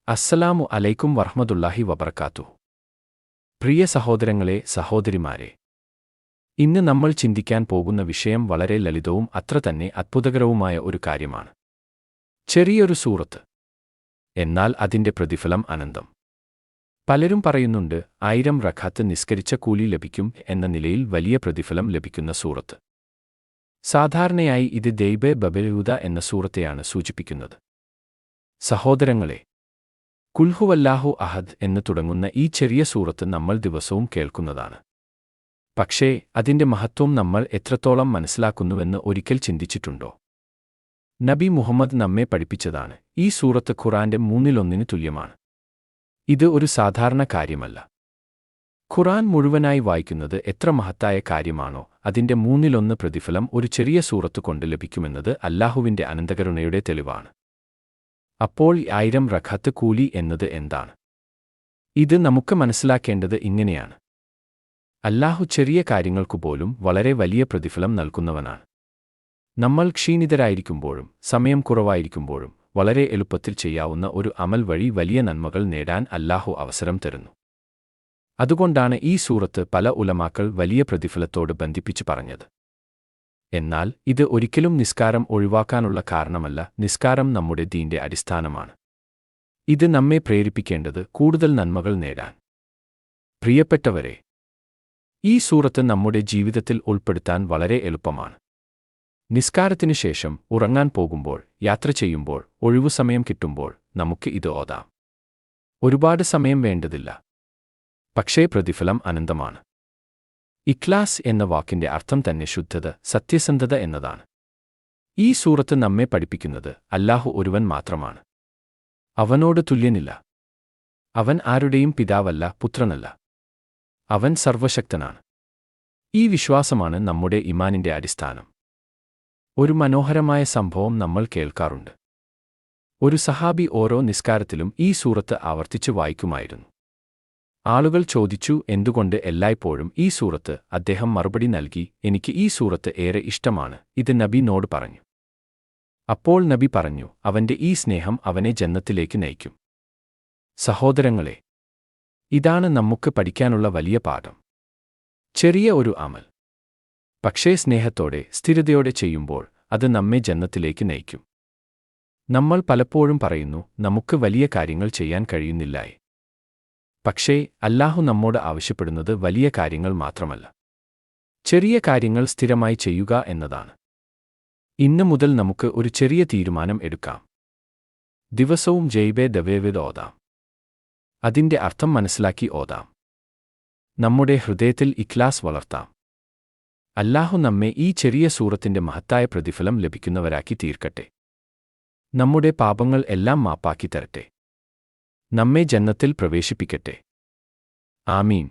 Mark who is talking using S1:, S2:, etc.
S1: അസ്സലാമു അലൈക്കും വറഹ്മത്തുള്ളാഹി വബറകാതുഹു. പ്രിയ സഹോദരങ്ങളെ, സഹോദരിമാരെ, ഇന്ന് നമ്മൾ ചിന്തിക്കാൻ പോകുന്ന വിഷയം വളരെ ലളിതവും അത്ര തന്നെ അത്ഭുതകരവുമായ ഒരു കാര്യമാണ്. ചെറിയൊരു സൂറത്ത്, എന്നാൽ അതിന്റെ പ്രതിഫലം അനന്തം. പലരും പറയുന്നുണ്ട് 1000 റക്അത്ത് നിസ്കരിച്ച കൂലി ലഭിക്കും എന്ന നിലയിൽ വലിയ പ്രതിഫലം ലഭിക്കുന്ന സൂറത്ത്. സാധാരണയായി ഇത് ദൈബെ ബബലൂദ എന്ന സൂറത്തെയാണ് സൂചിപ്പിക്കുന്നത്. സഹോദരങ്ങളെ, കുൽഹുവല്ലാഹു അഹദ് എന്ന് തുടങ്ങുന്ന ഈ ചെറിയ സൂറത്ത് നമ്മൾ ദിവസവും കേൾക്കുന്നതാണ്. പക്ഷേ അതിന്റെ മഹത്വം നമ്മൾ എത്രത്തോളം മനസ്സിലാക്കുന്നുവെന്ന് ഒരിക്കൽ ചിന്തിച്ചിട്ടുണ്ടോ? നബി മുഹമ്മദ് നമ്മെ പഠിപ്പിച്ചതാണ്, ഈ സൂറത്ത് ഖുർആന്റെ 1/3 തുല്യമാണ്. ഇത് ഒരു സാധാരണ കാര്യമല്ല. ഖുർആൻ മുഴുവനായി വായിക്കുന്നത് എത്ര മഹത്തായ കാര്യമാണോ, അതിന്റെ 1/3 പ്രതിഫലം ഒരു ചെറിയ സൂറത്ത് കൊണ്ട് ലഭിക്കുമെന്നത് അല്ലാഹുവിന്റെ അനന്തകരുണയുടെ തെളിവാണ്. അപ്പോൾ 1000 റക്അത്ത് കൂലി എന്നത് എന്താണ്? ഇത് നമുക്ക് മനസ്സിലാക്കേണ്ടത് ഇങ്ങനെയാണ്. അല്ലാഹു ചെറിയ കാര്യങ്ങൾക്കുപോലും വളരെ വലിയ പ്രതിഫലം നൽകുന്നവനാണ്. നമ്മൾ ക്ഷീണിതരായിരിക്കുമ്പോഴും സമയം കുറവായിരിക്കുമ്പോഴും വളരെ എളുപ്പത്തിൽ ചെയ്യാവുന്ന ഒരു അമൽ വഴി വലിയ നന്മകൾ നേടാൻ അല്ലാഹു അവസരം തരുന്നു. അതുകൊണ്ടാണ് ഈ സൂറത്ത് പല ഉലമാക്കൾ വലിയ പ്രതിഫലത്തോട് ബന്ധിപ്പിച്ച് പറഞ്ഞത്. എന്നാൽ ഇത് ഒരിക്കലും നിസ്കാരം ഒഴിവാക്കാനുള്ള കാരണമല്ല. നിസ്കാരം നമ്മുടെ ദീന്റെ അടിസ്ഥാനമാണ്. ഇത് നമ്മെ പ്രേരിപ്പിക്കേണ്ടത് കൂടുതൽ നന്മകൾ നേടാൻ. പ്രിയപ്പെട്ടവരെ, ഈ സൂറത്ത് നമ്മുടെ ജീവിതത്തിൽ ഉൾപ്പെടുത്താൻ വളരെ എളുപ്പമാണ്. നിസ്കാരത്തിനു ശേഷം, ഉറങ്ങാൻ പോകുമ്പോൾ, യാത്ര ചെയ്യുമ്പോൾ, ഒഴിവുസമയം കിട്ടുമ്പോൾ നമുക്ക് ഇത് ഓതാം. ഒരുപാട് സമയം വേണ്ടതില്ല. പക്ഷേ പ്രതിഫലം അനന്തമാണ്. ഇഖ്ലാസ് എന്ന വാക്കിന്റെ അർത്ഥം തന്നെ ശുദ്ധത, സത്യസന്ധത എന്നതാണ്. ഈ സൂറത്ത് നമ്മെ പഠിപ്പിക്കുന്നത് അല്ലാഹു ഒരുവൻ മാത്രമാണ്. അവനോട് തുല്യനില്ല. അവൻ ആരുടെയും പിതാവല്ല, പുത്രനല്ല. അവൻ സർവശക്തനാണ്. ഈ വിശ്വാസമാണ് നമ്മുടെ ഈമാനിന്റെ അടിസ്ഥാനം. ഒരു മനോഹരമായ സംഭവം നമ്മൾ കേൾക്കാറുണ്ട്. ഒരു സഹാബി ഓരോ നിസ്കാരത്തിലും ഈ സൂറത്ത് ആവർത്തിച്ച് വായിക്കുമായിരുന്നു. ആളുകൾ ചോദിച്ചു, എന്തുകൊണ്ട് എല്ലായ്പ്പോഴും ഈ സൂറത്ത്? അദ്ദേഹം മറുപടി നൽകി, എനിക്ക് ഈ സൂറത്ത് ഏറെ ഇഷ്ടമാണ്. ഇത് നബിയോട് പറഞ്ഞു. അപ്പോൾ നബി പറഞ്ഞു, അവന്റെ ഈ സ്നേഹം അവനെ ജന്നത്തിലേക്ക് നയിക്കും. സഹോദരങ്ങളെ, ഇതാണ് നമുക്ക് പഠിക്കാനുള്ള വലിയ പാഠം. ചെറിയ ഒരു അമൽ, പക്ഷേ സ്നേഹത്തോടെ, സ്ഥിരതയോടെ ചെയ്യുമ്പോൾ അത് നമ്മെ ജന്നത്തിലേക്ക് നയിക്കും. നമ്മൾ പലപ്പോഴും പറയുന്നു, നമുക്ക് വലിയ കാര്യങ്ങൾ ചെയ്യാൻ കഴിയുന്നില്ലായേ. പക്ഷേ അല്ലാഹു നമ്മോട് ആവശ്യപ്പെടുന്നത് വലിയ കാര്യങ്ങൾ മാത്രമല്ല, ചെറിയ കാര്യങ്ങൾ സ്ഥിരമായി ചെയ്യുക എന്നതാണ്. ഇന്ന് മുതൽ നമുക്ക് ഒരു ചെറിയ തീരുമാനം എടുക്കാം. ദിവസവും ജയ്ബെ ദവേവേദ് ഓതാം. അതിന്റെ അർത്ഥം മനസ്സിലാക്കി ഓതാം. നമ്മുടെ ഹൃദയത്തിൽ ഇഖ്ലാസ് വളർത്താം. അല്ലാഹു നമ്മെ ഈ ചെറിയ സൂറത്തിന്റെ മഹത്തായ പ്രതിഫലം ലഭിക്കുന്നവരാക്കി തീർക്കട്ടെ. നമ്മുടെ പാപങ്ങൾ എല്ലാം മാപ്പാക്കി തരട്ടെ. നമ്മെ ജന്നത്തിൽ പ്രവേശിപ്പിക്കട്ടെ. ആമീൻ.